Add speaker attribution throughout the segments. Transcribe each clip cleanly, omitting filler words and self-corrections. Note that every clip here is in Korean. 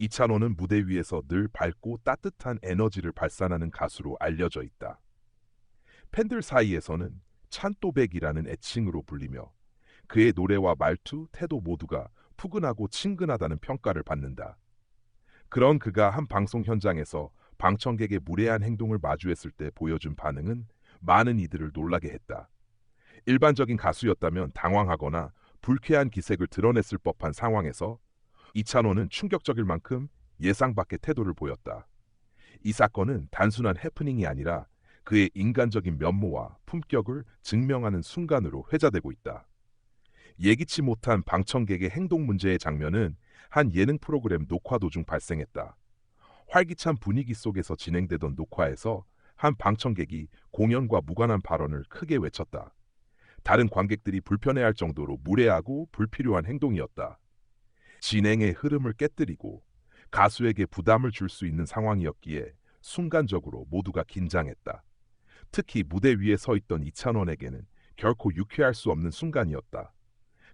Speaker 1: 이찬원은 무대 위에서 늘 밝고 따뜻한 에너지를 발산하는 가수로 알려져 있다. 팬들 사이에서는 찬또백이라는 애칭으로 불리며 그의 노래와 말투, 태도 모두가 푸근하고 친근하다는 평가를 받는다. 그런 그가 한 방송 현장에서 방청객의 무례한 행동을 마주했을 때 보여준 반응은 많은 이들을 놀라게 했다. 일반적인 가수였다면 당황하거나 불쾌한 기색을 드러냈을 법한 상황에서 이찬원은 충격적일 만큼 예상 밖의 태도를 보였다. 이 사건은 단순한 해프닝이 아니라 그의 인간적인 면모와 품격을 증명하는 순간으로 회자되고 있다. 예기치 못한 방청객의 행동 문제의 장면은 한 예능 프로그램 녹화 도중 발생했다. 활기찬 분위기 속에서 진행되던 녹화에서 한 방청객이 공연과 무관한 발언을 크게 외쳤다. 다른 관객들이 불편해할 정도로 무례하고 불필요한 행동이었다. 진행의 흐름을 깨뜨리고 가수에게 부담을 줄 수 있는 상황이었기에 순간적으로 모두가 긴장했다. 특히 무대 위에 서 있던 이찬원에게는 결코 유쾌할 수 없는 순간이었다.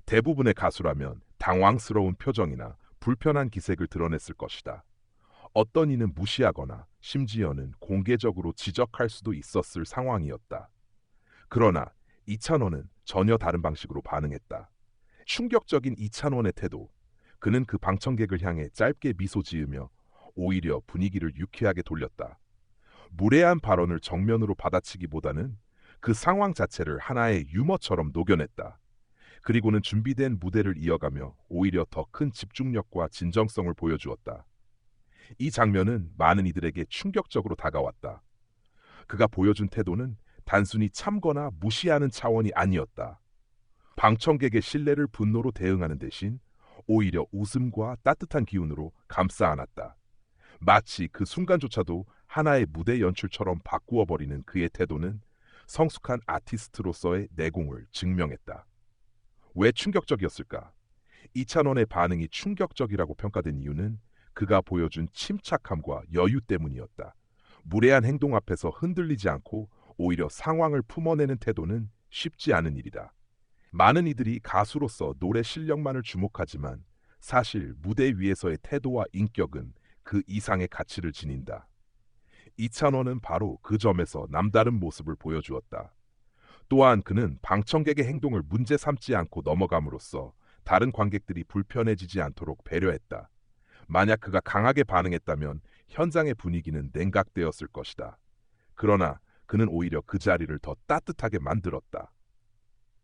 Speaker 1: 대부분의 가수라면 당황스러운 표정이나 불편한 기색을 드러냈을 것이다. 어떤 이는 무시하거나 심지어는 공개적으로 지적할 수도 있었을 상황이었다. 그러나 이찬원은 전혀 다른 방식으로 반응했다. 충격적인 이찬원의 태도, 그는 그 방청객을 향해 짧게 미소 지으며 오히려 분위기를 유쾌하게 돌렸다. 무례한 발언을 정면으로 받아치기보다는 그 상황 자체를 하나의 유머처럼 녹여냈다. 그리고는 준비된 무대를 이어가며 오히려 더 큰 집중력과 진정성을 보여주었다. 이 장면은 많은 이들에게 충격적으로 다가왔다. 그가 보여준 태도는 단순히 참거나 무시하는 차원이 아니었다. 방청객의 신뢰를 분노로 대응하는 대신 오히려 웃음과 따뜻한 기운으로 감싸 안았다. 마치 그 순간조차도 하나의 무대 연출처럼 바꾸어버리는 그의 태도는 성숙한 아티스트로서의 내공을 증명했다. 왜 충격적이었을까? 이찬원의 반응이 충격적이라고 평가된 이유는 그가 보여준 침착함과 여유 때문이었다. 무례한 행동 앞에서 흔들리지 않고 오히려 상황을 품어내는 태도는 쉽지 않은 일이다. 많은 이들이 가수로서 노래 실력만을 주목하지만 사실 무대 위에서의 태도와 인격은 그 이상의 가치를 지닌다. 이찬원은 바로 그 점에서 남다른 모습을 보여주었다. 또한 그는 방청객의 행동을 문제 삼지 않고 넘어감으로써 다른 관객들이 불편해지지 않도록 배려했다. 만약 그가 강하게 반응했다면 현장의 분위기는 냉각되었을 것이다. 그러나 그는 오히려 그 자리를 더 따뜻하게 만들었다.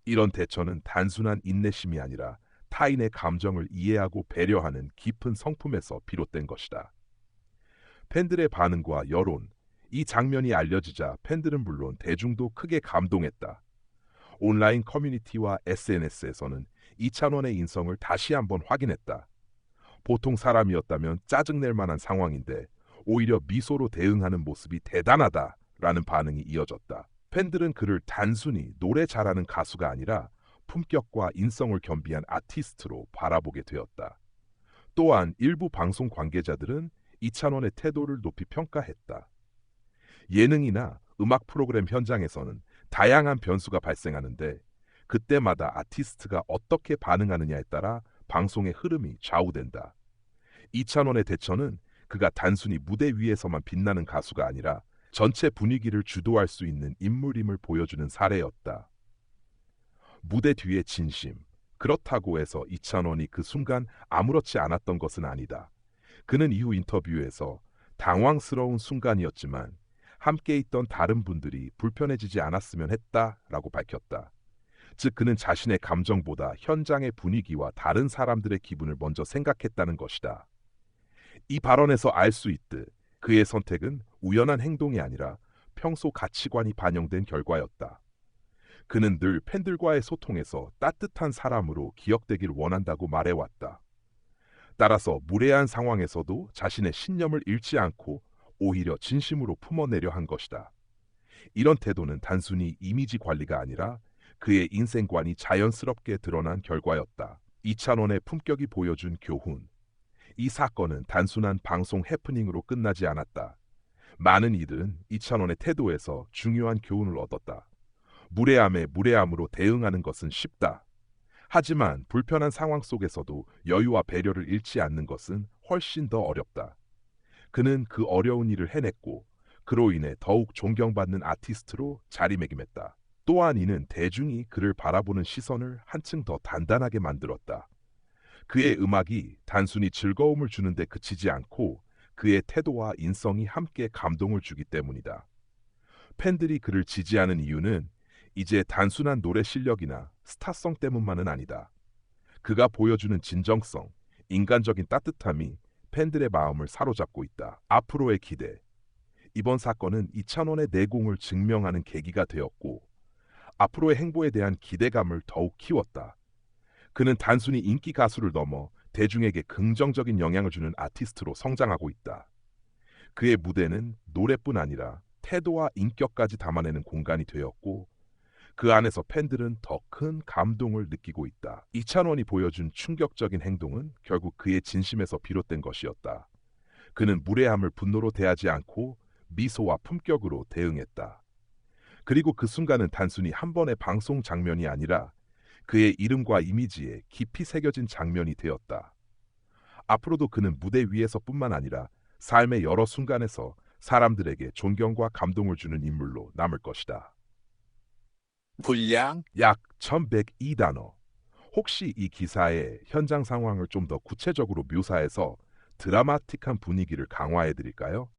Speaker 1: 이런 대처는 단순한 인내심이 아니라 타인의 감정을 이해하고 배려하는 깊은 성품에서 비롯된 것이다. 팬들의 반응과 여론, 이 장면이 알려지자 팬들은 물론 대중도 크게 감동했다. 온라인 커뮤니티와 SNS에서는 이찬원의 인성을 다시 한번 확인했다. 보통 사람이었다면 짜증낼 만한 상황인데 오히려 미소로 대응하는 모습이 대단하다라는 반응이 이어졌다. 팬들은 그를 단순히 노래 잘하는 가수가 아니라 품격과 인성을 겸비한 아티스트로 바라보게 되었다. 또한 일부 방송 관계자들은 이찬원의 태도를 높이 평가했다. 예능이나 음악 프로그램 현장에서는 다양한 변수가 발생하는데 그때마다 아티스트가 어떻게 반응하느냐에 따라 방송의 흐름이 좌우된다. 이찬원의 대처는 그가 단순히 무대 위에서만 빛나는 가수가 아니라 전체 분위기를 주도할 수 있는 인물임을 보여주는 사례였다. 무대 뒤의 진심. 그렇다고 해서 이찬원이 그 순간 아무렇지 않았던 것은 아니다. 그는 이후 인터뷰에서 당황스러운 순간이었지만 함께 있던 다른 분들이 불편해지지 않았으면 했다라고 밝혔다. 즉 그는 자신의 감정보다 현장의 분위기와 다른 사람들의 기분을 먼저 생각했다는 것이다. 이 발언에서 알 수 있듯 그의 선택은 우연한 행동이 아니라 평소 가치관이 반영된 결과였다. 그는 늘 팬들과의 소통에서 따뜻한 사람으로 기억되길 원한다고 말해왔다. 따라서 무례한 상황에서도 자신의 신념을 잃지 않고 오히려 진심으로 품어내려 한 것이다. 이런 태도는 단순히 이미지 관리가 아니라 그의 인생관이 자연스럽게 드러난 결과였다. 이찬원의 품격이 보여준 교훈. 이 사건은 단순한 방송 해프닝으로 끝나지 않았다. 많은 이들은 이찬원의 태도에서 중요한 교훈을 얻었다. 무례함에 무례함으로 대응하는 것은 쉽다. 하지만 불편한 상황 속에서도 여유와 배려를 잃지 않는 것은 훨씬 더 어렵다. 그는 그 어려운 일을 해냈고 그로 인해 더욱 존경받는 아티스트로 자리매김했다. 또한 이는 대중이 그를 바라보는 시선을 한층 더 단단하게 만들었다. 그의 음악이 단순히 즐거움을 주는데 그치지 않고 그의 태도와 인성이 함께 감동을 주기 때문이다. 팬들이 그를 지지하는 이유는 이제 단순한 노래 실력이나 스타성 때문만은 아니다. 그가 보여주는 진정성, 인간적인 따뜻함이 팬들의 마음을 사로잡고 있다. 앞으로의 기대. 이번 사건은 이찬원의 내공을 증명하는 계기가 되었고 앞으로의 행보에 대한 기대감을 더욱 키웠다. 그는 단순히 인기 가수를 넘어 대중에게 긍정적인 영향을 주는 아티스트로 성장하고 있다. 그의 무대는 노래뿐 아니라 태도와 인격까지 담아내는 공간이 되었고 그 안에서 팬들은 더 큰 감동을 느끼고 있다. 이찬원이 보여준 충격적인 행동은 결국 그의 진심에서 비롯된 것이었다. 그는 무례함을 분노로 대하지 않고 미소와 품격으로 대응했다. 그리고 그 순간은 단순히 한 번의 방송 장면이 아니라 그의 이름과 이미지에 깊이 새겨진 장면이 되었다. 앞으로도 그는 무대 위에서뿐만 아니라 삶의 여러 순간에서 사람들에게 존경과 감동을 주는 인물로 남을 것이다.
Speaker 2: 분량
Speaker 1: 약 1102단어. 혹시 이 기사의 현장 상황을 좀 더 구체적으로 묘사해서 드라마틱한 분위기를 강화해 드릴까요?